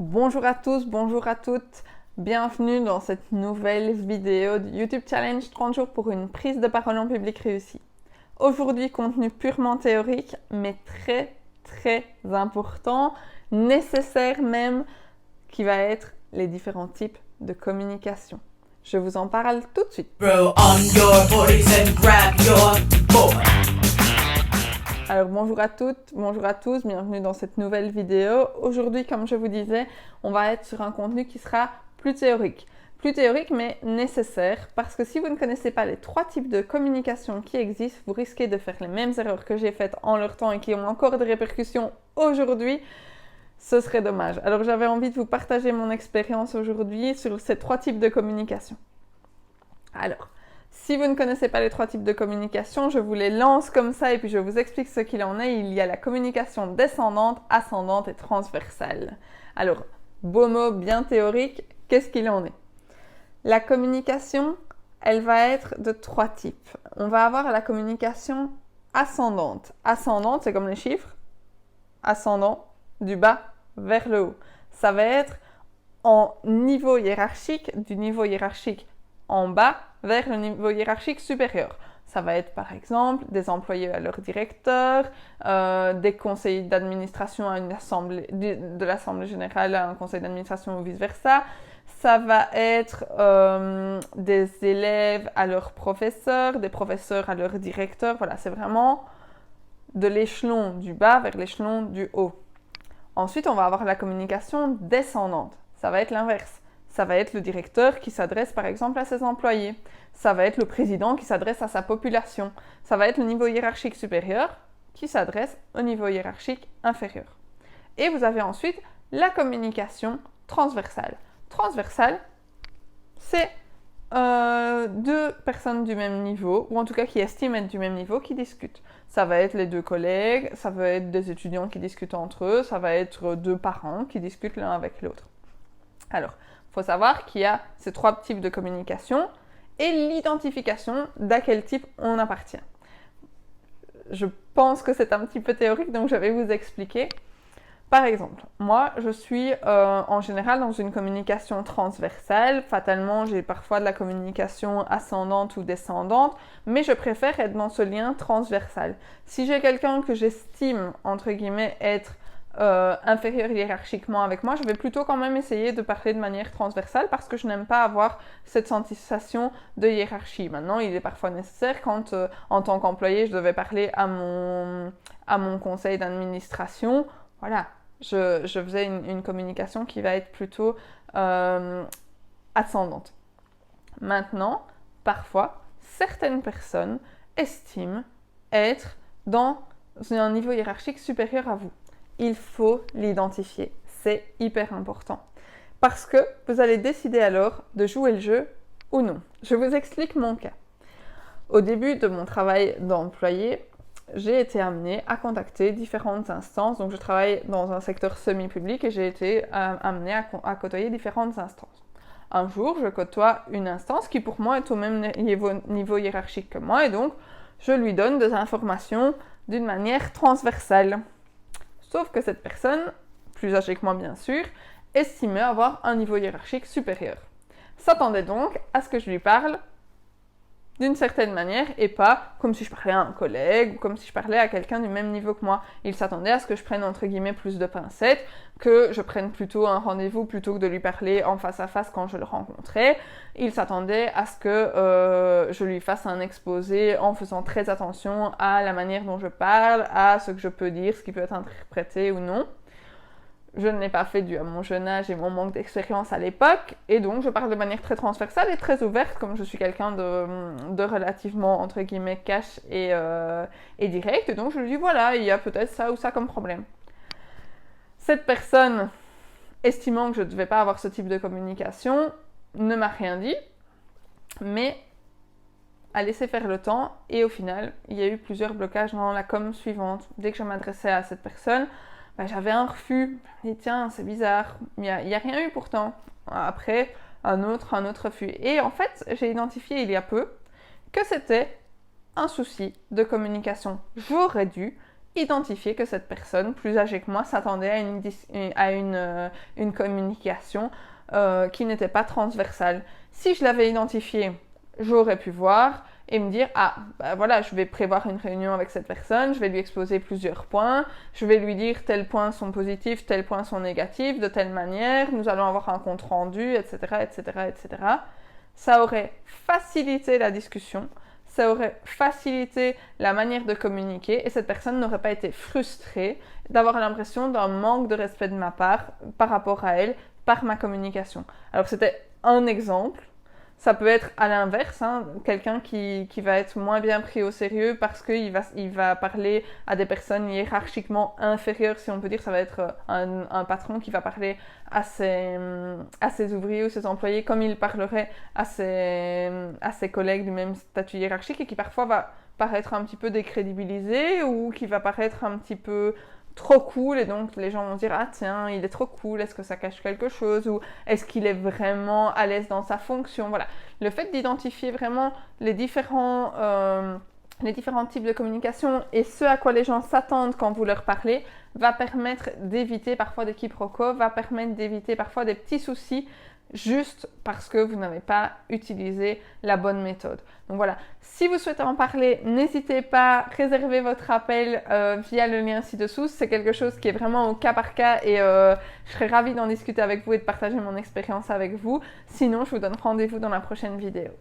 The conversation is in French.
Bonjour à tous, bonjour à toutes, bienvenue dans cette nouvelle vidéo du YouTube Challenge 30 jours pour une prise de parole en public réussie. Aujourd'hui, contenu purement théorique, mais très important, nécessaire même, qui va être les différents types de communication. Je vous en parle tout de suite. Alors bonjour à toutes, bonjour à tous, bienvenue dans cette nouvelle vidéo. Aujourd'hui, comme je vous disais, on va être sur un contenu qui sera plus théorique. Plus théorique mais nécessaire parce que si vous ne connaissez pas les trois types de communication qui existent, vous risquez de faire les mêmes erreurs que j'ai faites en leur temps et qui ont encore des répercussions aujourd'hui. Ce serait dommage. Alors j'avais envie de vous partager mon expérience aujourd'hui sur ces trois types de communication. Alors, si vous ne connaissez pas les trois types de communication, je vous les lance comme ça et puis je vous explique ce qu'il en est. Il y a la communication descendante, ascendante et transversale. Alors, beau mot bien théorique, qu'est-ce qu'il en est? La communication, elle va être de trois types. On va avoir la communication ascendante. Ascendante, c'est comme les chiffres. Ascendant, du bas vers le haut. Ça va être en niveau hiérarchique, du niveau hiérarchique en bas vers le niveau hiérarchique supérieur. Ça va être par exemple des employés à leur directeur, des conseillers d'administration à une assemblée, de l'assemblée générale à un conseil d'administration ou vice-versa. Ça va être des élèves à leurs professeurs, des professeurs à leurs directeurs. Voilà, c'est vraiment de l'échelon du bas vers l'échelon du haut. Ensuite, on va avoir la communication descendante. Ça va être l'inverse. Ça va être le directeur qui s'adresse par exemple à ses employés. Ça va être le président qui s'adresse à sa population. Ça va être le niveau hiérarchique supérieur qui s'adresse au niveau hiérarchique inférieur. Et vous avez ensuite la communication transversale. Transversale, c'est deux personnes du même niveau, ou en tout cas qui estiment être du même niveau, qui discutent. Ça va être les deux collègues, ça va être des étudiants qui discutent entre eux, ça va être deux parents qui discutent l'un avec l'autre. Alors, il faut savoir qu'il y a ces trois types de communication et l'identification d'à quel type on appartient. Je pense que c'est un petit peu théorique, donc je vais vous expliquer. Par exemple, moi, je suis en général dans une communication transversale. Fatalement, j'ai parfois de la communication ascendante ou descendante, mais je préfère être dans ce lien transversal. Si j'ai quelqu'un que j'estime, entre guillemets, être inférieur hiérarchiquement avec moi, je vais plutôt quand même essayer de parler de manière transversale parce que je n'aime pas avoir cette sensation de hiérarchie. Maintenant, il est parfois nécessaire quand, en tant qu'employé, je devais parler à mon conseil d'administration. Voilà, je faisais une communication qui va être plutôt ascendante. Maintenant, parfois, certaines personnes estiment être dans un niveau hiérarchique supérieur à vous. Il faut l'identifier, c'est hyper important. Parce que vous allez décider alors de jouer le jeu ou non. Je vous explique mon cas. Au début de mon travail d'employé, j'ai été amenée à contacter différentes instances. Donc, je travaille dans un secteur semi-public et j'ai été amenée à côtoyer différentes instances. Un jour, je côtoie une instance qui, pour moi, est au même niveau hiérarchique que moi et donc, je lui donne des informations d'une manière transversale. Sauf que cette personne, plus âgée que moi bien sûr, estimait avoir un niveau hiérarchique supérieur. S'attendait donc à ce que je lui parle d'une certaine manière et pas comme si je parlais à un collègue ou comme si je parlais à quelqu'un du même niveau que moi. Il s'attendait à ce que je prenne entre guillemets plus de pincettes, que je prenne plutôt un rendez-vous plutôt que de lui parler en face à face quand je le rencontrais. Il s'attendait à ce que je lui fasse un exposé en faisant très attention à la manière dont je parle, à ce que je peux dire, ce qui peut être interprété ou non. Je ne l'ai pas fait dû à mon jeune âge et mon manque d'expérience à l'époque, et donc je parle de manière très transversale et très ouverte, comme je suis quelqu'un de relativement, entre guillemets, cash et direct, et donc je lui dis voilà, il y a peut-être ça ou ça comme problème. Cette personne, estimant que je ne devais pas avoir ce type de communication, ne m'a rien dit, mais a laissé faire le temps, et au final, il y a eu plusieurs blocages dans la com suivante. Dès que je m'adressais à cette personne, j'avais un refus. Je me dis, tiens, c'est bizarre. Il n'y a rien eu pourtant. Après, un autre refus. Et en fait, j'ai identifié il y a peu que c'était un souci de communication. J'aurais dû identifié que cette personne, plus âgée que moi, s'attendait à une communication qui n'était pas transversale. Si je l'avais identifié, j'aurais pu voir et me dire, ah, bah voilà, je vais prévoir une réunion avec cette personne, je vais lui exposer plusieurs points, je vais lui dire tels points sont positifs, tels points sont négatifs, de telle manière, nous allons avoir un compte rendu, etc., etc., etc. Ça aurait facilité la discussion, ça aurait facilité la manière de communiquer et cette personne n'aurait pas été frustrée d'avoir l'impression d'un manque de respect de ma part par rapport à elle, par ma communication. Alors c'était un exemple. Ça peut être à l'inverse, hein, quelqu'un qui va être moins bien pris au sérieux parce qu'il va parler à des personnes hiérarchiquement inférieures, si on peut dire. Ça va être un patron qui va parler à ses ouvriers ou ses employés comme il parlerait à ses collègues du même statut hiérarchique et qui parfois va paraître un petit peu décrédibilisé ou qui va paraître un petit peu trop cool et donc les gens vont dire ah tiens il est trop cool, est-ce que ça cache quelque chose ou est-ce qu'il est vraiment à l'aise dans sa fonction. Voilà, le fait d'identifier vraiment les différents types de communication et ce à quoi les gens s'attendent quand vous leur parlez va permettre d'éviter parfois des quiproquos, va permettre d'éviter parfois des petits soucis juste parce que vous n'avez pas utilisé la bonne méthode. Donc voilà, si vous souhaitez en parler, n'hésitez pas, réservez votre appel via le lien ci-dessous. C'est quelque chose qui est vraiment au cas par cas et je serais ravie d'en discuter avec vous et de partager mon expérience avec vous. Sinon, je vous donne rendez-vous dans la prochaine vidéo.